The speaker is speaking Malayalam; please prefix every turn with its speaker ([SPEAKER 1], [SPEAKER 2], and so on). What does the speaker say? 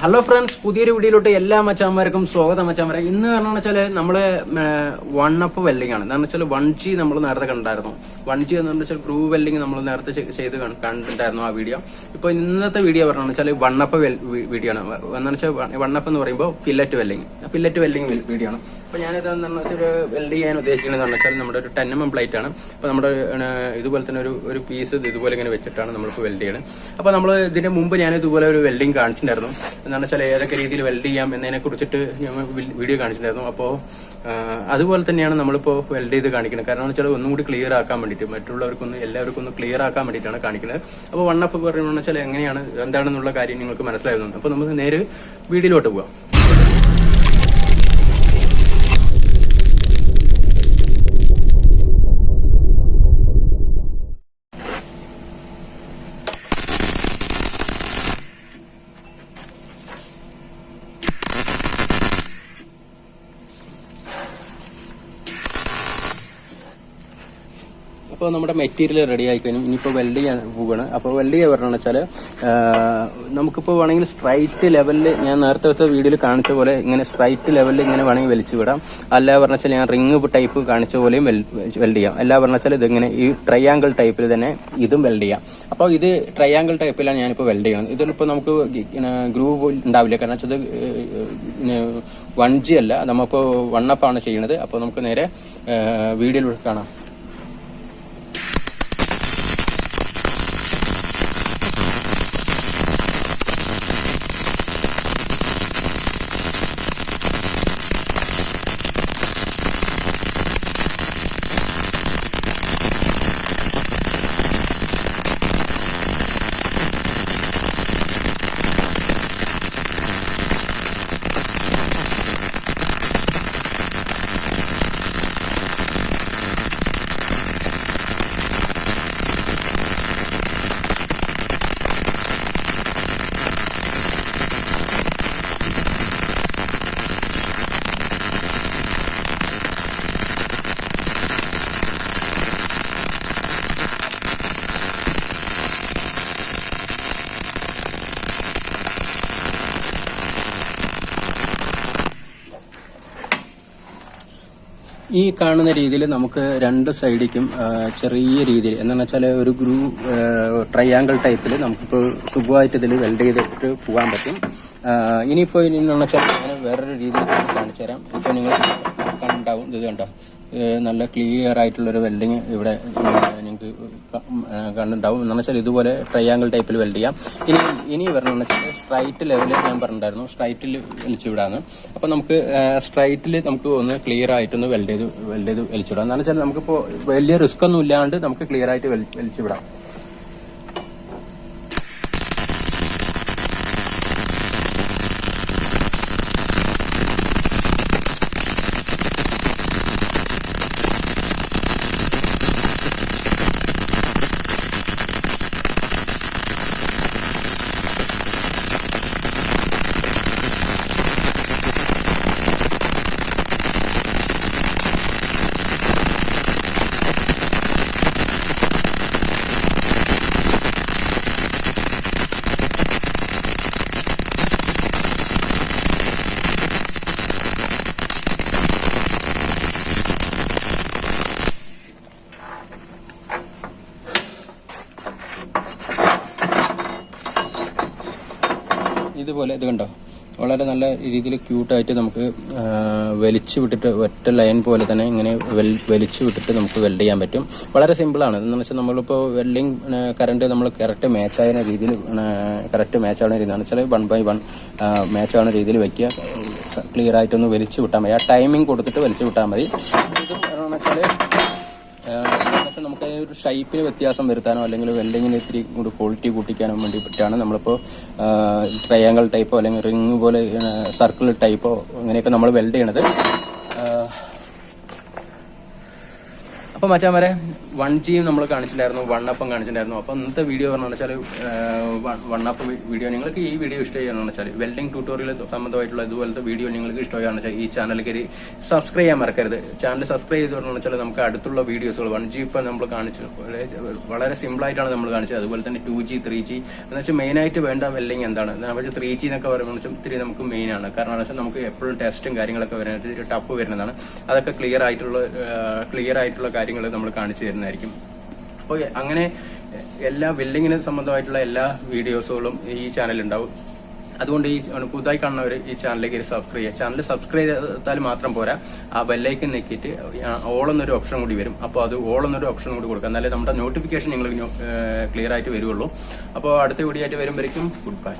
[SPEAKER 1] ഹലോ ഫ്രണ്ട്സ്, പുതിയൊരു വീഡിയോയിലോട്ട് എല്ലാ മച്ചാന്മാർക്കും സ്വാഗതം. മച്ചാന്മാരെ ഇന്ന് പറഞ്ഞാൽ വെച്ചാല് നമ്മള് വണ്ണപ്പ് വെൽഡിംഗ് ആണ്. എന്താണെന്ന് വെച്ചാൽ 1G നമ്മൾ നേരത്തെ കണ്ടായിരുന്നു. 1G എന്ന് വെച്ചാൽ ഗ്രൂ വെൽഡിംഗ് നമ്മൾ നേരത്തെ ചെയ്ത് കണ്ടിട്ടുണ്ടായിരുന്നു ആ വീഡിയോ. ഇപ്പൊ ഇന്നത്തെ വീഡിയോ പറഞ്ഞാൽ വെച്ചാൽ വണ്ണപ്പ് വീഡിയോ ആണ്. എന്താണെന്ന് വെച്ചാൽ വണ്ണപ്പ് എന്ന് പറയുമ്പോൾ ഫില്ലറ്റ് വെൽഡിംഗ് വീഡിയോ ആണ്. അപ്പൊ ഞാനിത് വെച്ചാൽ വെൽഡ് ചെയ്യാൻ ഉദ്ദേശിക്കുന്നത് വെച്ചാൽ നമ്മുടെ ഒരു 10mm പ്ലേറ്റ് ആണ്. അപ്പൊ നമ്മുടെ ഇതുപോലെ തന്നെ ഒരു പീസ് ഇതുപോലെ ഇങ്ങനെ വെച്ചിട്ടാണ് നമ്മളിപ്പോൾ വെൽഡ് ചെയ്യുന്നത്. അപ്പൊ നമ്മൾ ഇതിന് മുമ്പ് ഞാൻ ഇതുപോലെ ഒരു വെൽഡിംഗ് കാണിച്ചിട്ടുണ്ടായിരുന്നു. എന്താണെന്ന് വെച്ചാൽ ഏതൊക്കെ രീതിയിൽ വെൽഡ് ചെയ്യാം എന്നതിനെ കുറിച്ചിട്ട് ഞാൻ വീഡിയോ കാണിച്ചിട്ടുണ്ടായിരുന്നു. അപ്പോൾ അതുപോലെ തന്നെയാണ് നമ്മളിപ്പോൾ വെൽഡ് ചെയ്ത് കാണിക്കുന്നത്. കാരണം വെച്ചാൽ ഒന്നും കൂടി ക്ലിയർ ആക്കാൻ വേണ്ടിയിട്ട്, മറ്റുള്ളവർക്കൊന്ന് എല്ലാവർക്കും ഒന്ന് ക്ലിയർ ആക്കാൻ വേണ്ടിയിട്ടാണ് കാണിക്കുന്നത്. അപ്പോൾ വണ്ണപ്പ് പറയുന്നത് വെച്ചാൽ എങ്ങനെയാണ് എന്താണെന്നുള്ള കാര്യം നിങ്ങൾക്ക് മനസ്സിലായിരുന്നു. അപ്പോൾ നമുക്ക് നേരെ വീഡിയോയിലോട്ട് പോകാം. അപ്പോൾ നമ്മുടെ മെറ്റീരിയൽ റെഡി ആയി കഴിഞ്ഞു. ഇനിയിപ്പോൾ വെൽഡ് ചെയ്യാൻ പോവുകയാണ്. അപ്പോൾ വെൽഡ് ചെയ്യാൻ പറഞ്ഞതെന്ന് വെച്ചാൽ നമുക്കിപ്പോൾ വേണമെങ്കിൽ സ്ട്രൈറ്റ് ലെവലിൽ ഞാൻ നേരത്തെ വെച്ച വീഡിയോയിൽ കാണിച്ച പോലെ ഇങ്ങനെ സ്ട്രൈറ്റ് ലെവലിൽ ഇങ്ങനെ വേണമെങ്കിൽ വലിച്ചു വിടാം. അല്ല പറഞ്ഞാൽ ഞാൻ റിങ് ടൈപ്പ് കാണിച്ച പോലെയും വെൽഡ് ചെയ്യാം. അല്ല പറഞ്ഞാൽ ഇതിങ്ങനെ ഈ ട്രയാങ്കിൾ ടൈപ്പിൽ തന്നെ ഇതും വെൽഡ് ചെയ്യാം. അപ്പോൾ ഇത് ട്രയാങ്കിൾ ടൈപ്പിലാണ് ഞാനിപ്പോൾ വെൽഡ് ചെയ്യുന്നത്. ഇതിലിപ്പോൾ നമുക്ക് ഗ്രൂവ് ഉണ്ടാവില്ല. കാരണം വെച്ചത് 1G അല്ല, നമ്മളിപ്പോൾ വണ്ണപ്പാണ് ചെയ്യുന്നത്. അപ്പോൾ നമുക്ക് നേരെ വീഡിയോയിൽ കാണാം. ഈ കാണുന്ന രീതിയിൽ നമുക്ക് രണ്ട് സൈഡിക്കും ചെറിയ രീതിയിൽ എന്താണെന്ന് വെച്ചാൽ ഒരു ട്രയാങ്കിൾ ടൈപ്പിൽ നമുക്കിപ്പോൾ സുഖമായിട്ട് ഇതിൽ വെൽഡ് ചെയ്തിട്ട് പോകാൻ പറ്റും. ഇനിയിപ്പോൾ ഇനിയെന്ന് വെച്ചാൽ ഞാൻ വേറൊരു രീതിയിൽ കാണിച്ചു തരാം. ഇപ്പോൾ നിങ്ങൾ കണ്ടുണ്ടാവും, ഇത് കണ്ടോ, നല്ല ക്ലിയർ ആയിട്ടുള്ളൊരു വെൽഡിങ് ഇവിടെ നിങ്ങൾക്ക് കണ്ടുണ്ടാവും. എന്ന് വെച്ചാൽ ഇതുപോലെ ട്രയാങ്കിൾ ടൈപ്പിൽ വെൽഡ് ചെയ്യാം. ഇനി വരണമെന്ന് വെച്ചാൽ സ്ട്രൈറ്റ് ലെവലിൽ ഞാൻ പറഞ്ഞിട്ടുണ്ടായിരുന്നു, സ്ട്രൈറ്റിൽ വലിച്ചു വിടാന്ന്. അപ്പൊ നമുക്ക് സ്ട്രൈറ്റിൽ നമുക്ക് ഒന്ന് ക്ലിയർ ആയിട്ടൊന്ന് വെൽഡ് ചെയ്ത് വലിച്ചു വിടാം. എന്താണെന്ന് വെച്ചാൽ നമുക്കിപ്പോൾ വലിയ റിസ്ക് ഒന്നും ഇല്ലാണ്ട് നമുക്ക് ക്ലിയർ ആയിട്ട് വലിച്ചു വിടാം. ഇതുപോലെ ഇത് കണ്ടോ, വളരെ നല്ല രീതിയിൽ ക്യൂട്ടായിട്ട് നമുക്ക് വലിച്ചു വിട്ടിട്ട് ഒറ്റ ലൈൻ പോലെ തന്നെ ഇങ്ങനെ വലിച്ചു വിട്ടിട്ട് നമുക്ക് വെൽഡ് ചെയ്യാൻ പറ്റും. വളരെ സിമ്പിളാണ്. എന്ന് വെച്ചാൽ നമ്മളിപ്പോൾ വെൽഡിങ് കറണ്ട് നമ്മൾ കറക്റ്റ് മാച്ച് ആവുന്ന രീതിയിൽ വെച്ചാൽ 1/1 മാച്ച് ആവുന്ന രീതിയിൽ വെക്കുക. ക്ലിയർ ആയിട്ടൊന്ന് വലിച്ചു വിട്ടാൽ മതി. ആ ടൈമിംഗ് കൊടുത്തിട്ട് വലിച്ചു വിട്ടാൽ മതി. ഇതും വെച്ചാൽ നമുക്ക് ഒരു ഷേപ്പിന് വ്യത്യാസം വരുത്താനോ അല്ലെങ്കിൽ വെൽഡിങ്ങിന് ഇത്തിരി കൂടി ക്വാളിറ്റി കൂട്ടിക്കാനോ വേണ്ടിയിട്ടാണ് നമ്മളിപ്പോൾ ട്രയാങ്കിൾ ടൈപ്പോ അല്ലെങ്കിൽ റിങ് പോലെ സർക്കിൾ ടൈപ്പോ അങ്ങനെയൊക്കെ നമ്മൾ വെൽഡ് ചെയ്യണത്. അപ്പൊ മച്ചാമാരെ 1G നമ്മൾ കാണിച്ചിട്ടുണ്ടായിരുന്നു, 1 കാണിച്ചിട്ടുണ്ടായിരുന്നു. അപ്പൊ ഇന്നത്തെ വീഡിയോ പറഞ്ഞാൽ വെച്ചാൽ 1 വീഡിയോ നിങ്ങൾക്ക് ഈ വീഡിയോ ഇഷ്ടമാണെന്ന് വെച്ചാൽ വെൽഡിംഗ് ട്യൂട്ടോറിയൽ സംബന്ധമായിട്ടുള്ള ഇതുപോലത്തെ വീഡിയോ നിങ്ങൾക്ക് ഇഷ്ടമാണെന്ന് വെച്ചാൽ ഈ ചാനലിലേക്ക് സബ്സ്ക്രൈബ് ചെയ്യാൻ മറക്കരുത്. ചാനൽ സബ്സ്ക്രൈബ് ചെയ്ത് പറഞ്ഞാൽ വെച്ചാൽ നമുക്ക് അടുത്തുള്ള വീഡിയോസുകൾ 1G ഇപ്പൊ നമ്മൾ കാണിച്ചു വളരെ സിമ്പിൾ ആയിട്ടാണ് നമ്മൾ കാണിച്ചത്. അതുപോലെ തന്നെ 2G 3G എന്ന് വെച്ചാൽ മെയിൻ ആയിട്ട് വേണ്ട വെൽഡിംഗ് എന്താണ് 3G എന്നൊക്കെ പറയുമ്പോൾ ഇത്തിരി നമുക്ക് മെയിൻ ആണ്. കാരണം വെച്ചാൽ നമുക്ക് എപ്പോഴും ടെസ്റ്റും കാര്യങ്ങളൊക്കെ വരുന്നത് ടഫ് വരുന്നതാണ്. അതൊക്കെ ക്ലിയർ ആയിട്ടുള്ള കാര്യങ്ങൾ നമ്മൾ കാണിച്ചു തരുന്നതായിരിക്കും. അപ്പോൾ അങ്ങനെ എല്ലാ വെൽഡിങ്ങിന് സംബന്ധമായിട്ടുള്ള എല്ലാ വീഡിയോസുകളും ഈ ചാനലിൽ ഉണ്ടാവും. അതുകൊണ്ട് ഈ പുതുതായി കാണുന്നവർ ഈ ചാനലിലേക്ക് സബ്സ്ക്രൈബ് ചെയ്യുക. ചാനൽ സബ്സ്ക്രൈബ് ചെയ്താൽ മാത്രം പോരാ, ആ ബെല്ലൈക്കൻ നെക്കിയിട്ട് ഓൾ എന്നൊരു ഓപ്ഷൻ കൂടി വരും. അപ്പോൾ അത് ഓൾ എന്നൊരു ഓപ്ഷൻ കൂടി കൊടുക്കുക, എന്നാലേ നമ്മുടെ നോട്ടിഫിക്കേഷൻ നിങ്ങൾ ക്ലിയർ ആയിട്ട് വരുള്ളൂ. അപ്പോൾ അടുത്ത വീഡിയോ ആയിട്ട് വരുമ്പോഴേക്കും ഗുഡ് ബൈ.